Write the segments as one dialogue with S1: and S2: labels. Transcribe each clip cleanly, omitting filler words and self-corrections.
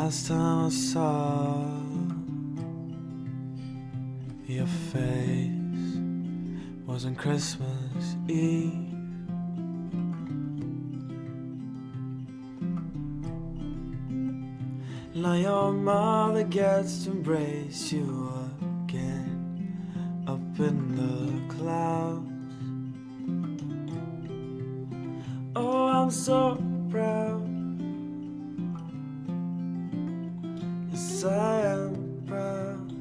S1: Last time I saw your face was on Christmas Eve. Now your mother gets to embrace you again up in the clouds. Oh, I'm so proud. Yes, I am proud.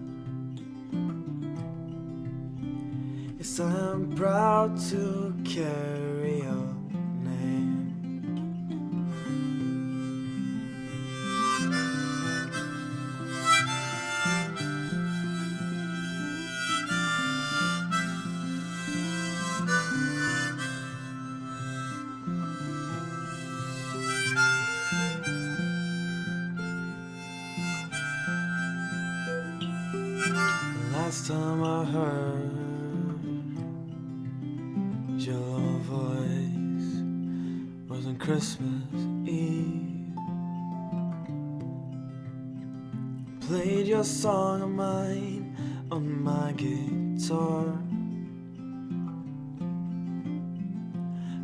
S1: Yes, I am proud to carry your name. Last time I heard your voice was on Christmas Eve. Played your song of mine on my guitar.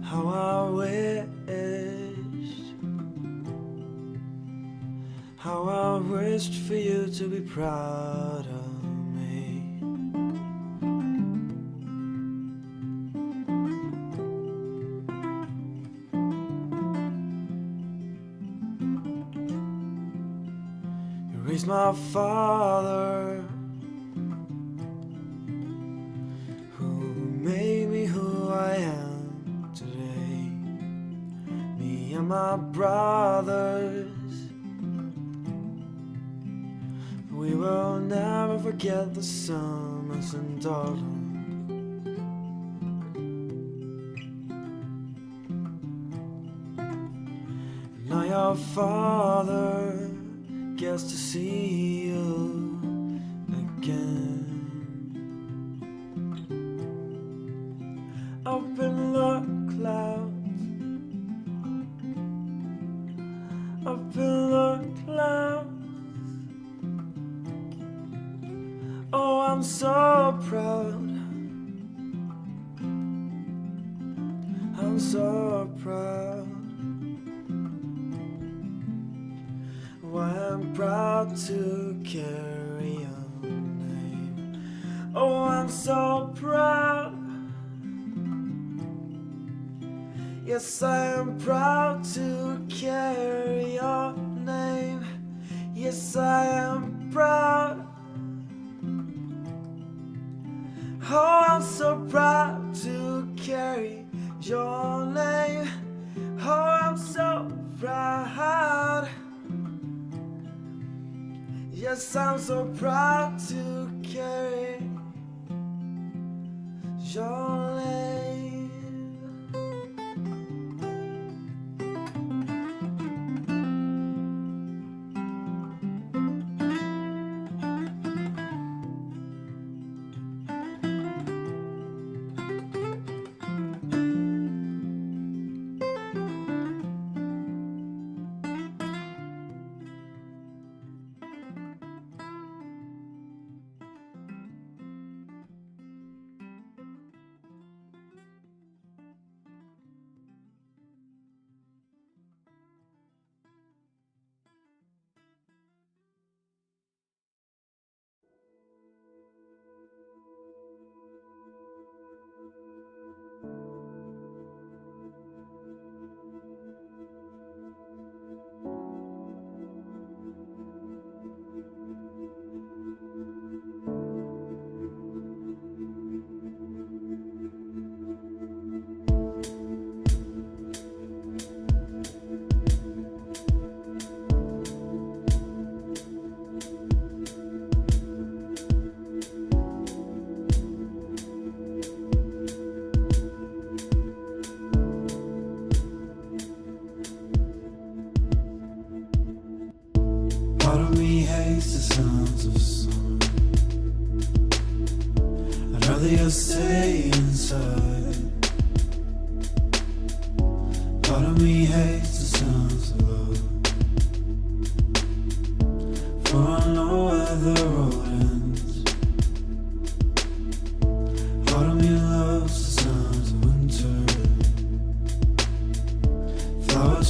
S1: How I wished for you to be proud of me. You raised my father, who made me who I am today. Me and my brothers, we will never forget the summers and autumn. Now your father gets to see you again. Up in the clouds, up in the clouds. Oh, I'm so proud. I'm so proud. Oh, I'm proud to carry your name. Oh, I'm so proud. Yes, I am proud to carry your name. Yes, I am proud. Oh, I'm so proud to carry your name. Oh, I'm so proud. Yes, I'm so proud to carry your name.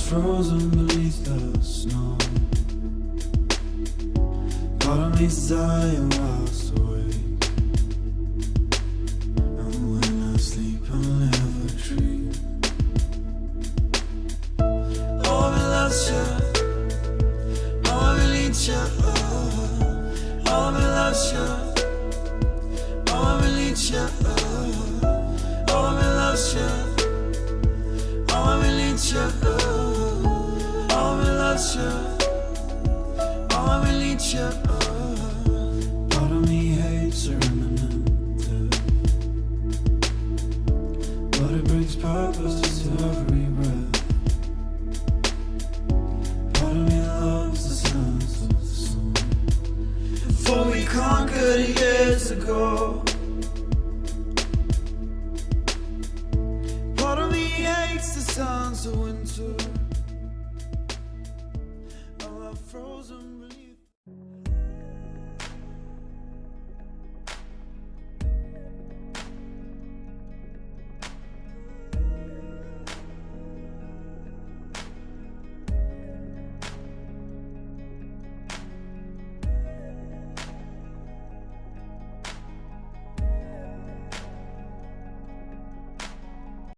S1: frozen beneath the snow. Part of me's dying whilst awake, and when I sleep I'll never dream. Oh, I lost you, oh, I need you, oh, I lost you, oh, I need you, oh, I lost you, oh, I need you, oh, I lost you, oh, I need you. Part of me hates a remnant, but it brings purpose to every breath. Part of me loves the sounds of the sun, for we conquered years ago. Part of me hates the sounds of winter, of our frozen